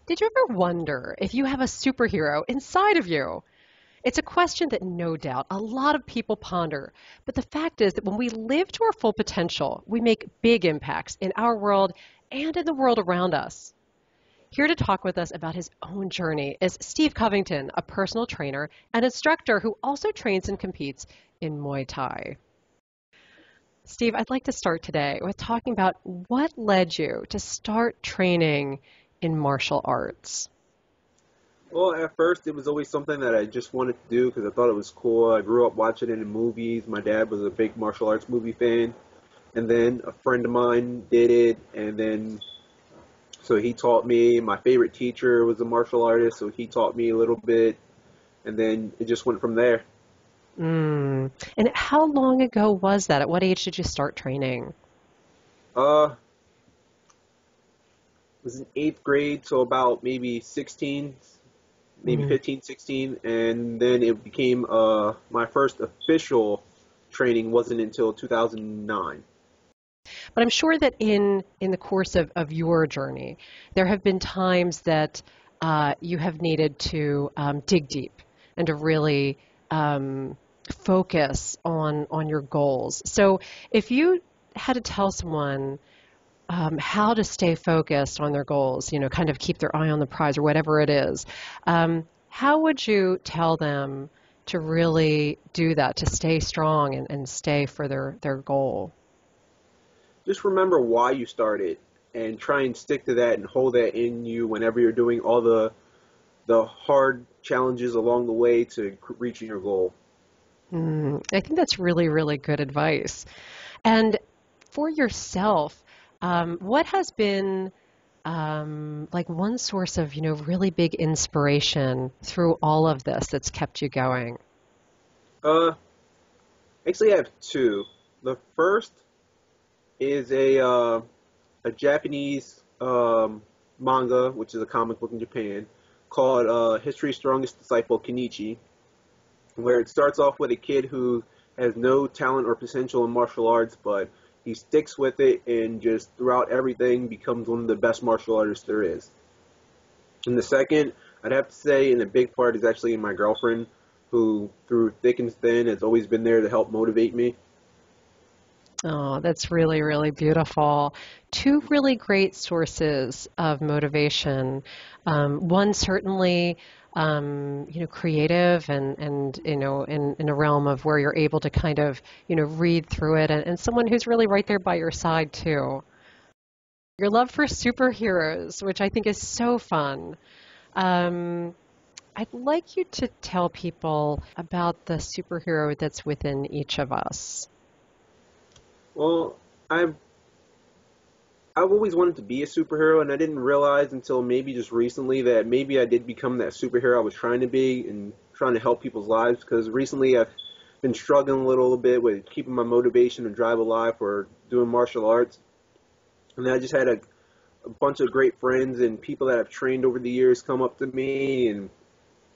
Did you ever wonder if you have a superhero inside of you? It's a question that no doubt a lot of people ponder. But the fact is that when we live to our full potential, we make big impacts in our world and in the world around us. Here to talk with us about his own journey is Steve Covington, a personal trainer and instructor who also trains and competes in Muay Thai. Steve, I'd like to start today with talking about what led you to start training in martial arts. Well, at first it was always something that I just wanted to do because I thought it was cool. I grew up watching it in movies. My dad was a big martial arts movie fan. And then a friend of mine did it, and then so he taught me. My favorite teacher was a martial artist, so he taught me a little bit, and then it just went from there. And how long ago was that? At what age did you start training? Uh, it was in eighth grade, so about maybe 16, maybe Mm. 15, 16, and then it became my first official training wasn't until 2009. But I'm sure that in the course of your journey, there have been times that you have needed to dig deep and to really focus on your goals. So if you had to tell someone how to stay focused on their goals, kind of keep their eye on the prize or whatever it is, how would you tell them to really do that, to stay strong and stay for their goal? Just remember why you started and try and stick to that and hold that in you whenever you're doing all the hard challenges along the way to reaching your goal. I think that's really, really good advice. And for yourself, what has been like one source of, really big inspiration through all of this that's kept you going? Uh, Actually, I have two. The first is a Japanese manga, which is a comic book in Japan, called History's Strongest Disciple, Kenichi, where it starts off with a kid who has no talent or potential in martial arts, but he sticks with it and just throughout everything becomes one of the best martial artists there is. And the second, I'd have to say, and a big part is actually my girlfriend, who through thick and thin has always been there to help motivate me. Oh, that's really, really beautiful. Two really great sources of motivation. One certainly, creative and in a realm of where you're able to kind of, read through it, and someone who's really right there by your side too. Your love for superheroes, which I think is so fun. Um, I'd like you to tell people about the superhero that's within each of us. Well, I've always wanted to be a superhero, and I didn't realize until maybe just recently that maybe I did become that superhero I was trying to be and trying to help people's lives. Because recently I've been struggling a little bit with keeping my motivation and drive alive for doing martial arts, and I just had a bunch of great friends and people that I've trained over the years come up to me and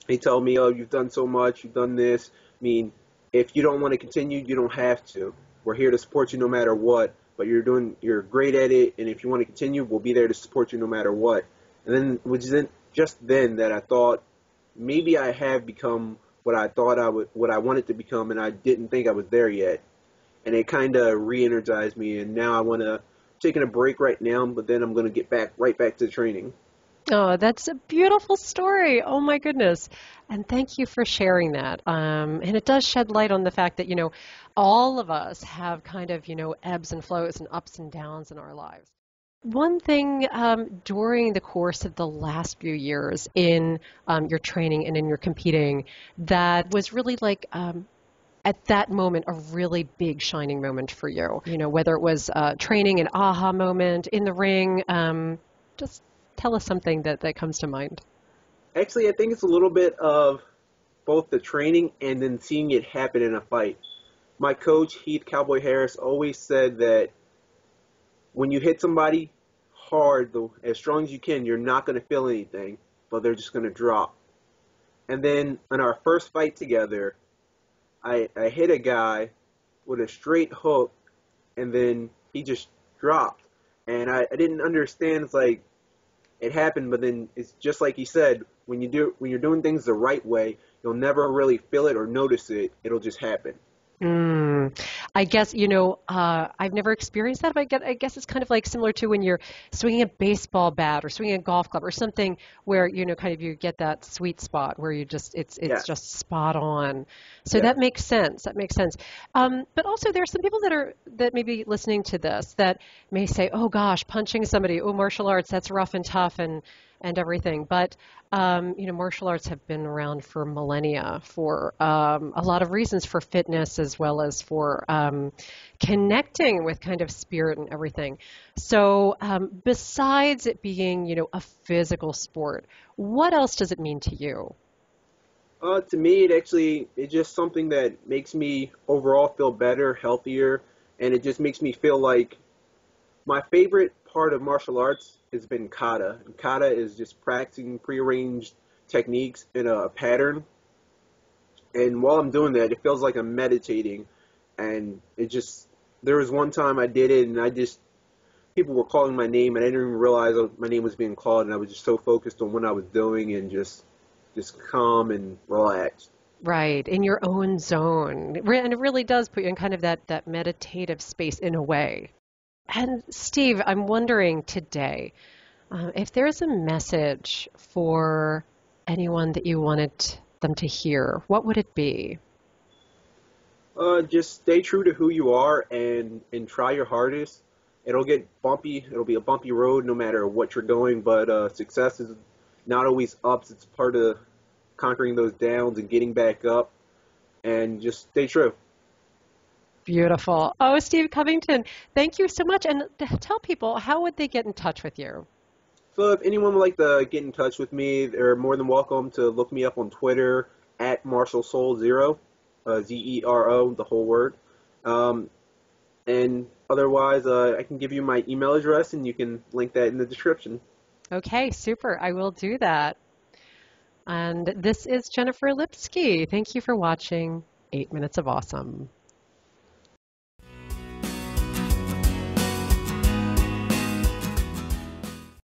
they tell me, "Oh, you've done so much, you've done this. I mean, if you don't want to continue, you don't have to. We're here to support you no matter what. But you're great at it, and if you want to continue, we'll be there to support you no matter what." And then, which isn't just then that I thought maybe I have become what I thought what I wanted to become, and I didn't think I was there yet. And it kind of re-energized me, and now I want to taking a break right now, but then I'm going to get right back to training. Oh, that's a beautiful story. Oh my goodness. And thank you for sharing that. And it does shed light on the fact that, all of us have kind of, ebbs and flows and ups and downs in our lives. One thing during the course of the last few years in your training and in your competing that was really like at that moment a really big shining moment for you, whether it was training, an aha moment in the ring, just tell us something that comes to mind. Actually, I think it's a little bit of both the training and then seeing it happen in a fight. My coach, Heath Cowboy Harris, always said that when you hit somebody hard, as strong as you can, you're not going to feel anything, but they're just going to drop. And then in our first fight together, I hit a guy with a straight hook, and then he just dropped. And I didn't understand, it's like, it happened, but then it's just like you said, when you're doing things the right way, you'll never really feel it or notice it. It'll just happen. Mm. I guess, I've never experienced that, but I guess it's kind of like similar to when you're swinging a baseball bat or swinging a golf club or something where, kind of you get that sweet spot where it's Yes, just spot on. So yes. that makes sense. That makes sense. But also there are some people that may be listening to this that may say, oh gosh, punching somebody, oh, martial arts, that's rough and tough and everything. But martial arts have been around for millennia for a lot of reasons, for fitness as well as for connecting with kind of spirit and everything. So, besides it being, a physical sport, what else does it mean to you? To me, it's just something that makes me overall feel better, healthier, and it just makes me feel like my favorite part of martial arts has been kata. And kata is just practicing prearranged techniques in a pattern. And while I'm doing that, it feels like I'm meditating. And there was one time I did it, and people were calling my name, and I didn't even realize my name was being called, and I was just so focused on what I was doing and just calm and relaxed. Right, in your own zone. And it really does put you in kind of that meditative space in a way. And Steve, I'm wondering today, if there's a message for anyone that you wanted them to hear, what would it be? Just stay true to who you are and try your hardest. It'll get bumpy. It'll be a bumpy road no matter what you're going, but success is not always ups. It's part of conquering those downs and getting back up, and just stay true. Beautiful. Oh, Steve Covington, thank you so much. And tell people, how would they get in touch with you? So if anyone would like to get in touch with me, they're more than welcome to look me up on Twitter at Martial Soul Zero, Zero, the whole word. Um, and otherwise, I can give you my email address, and you can link that in the description. Okay, super. I will do that. And this is Jennifer Lipsky. Thank you for watching 8 Minutes of Awesome.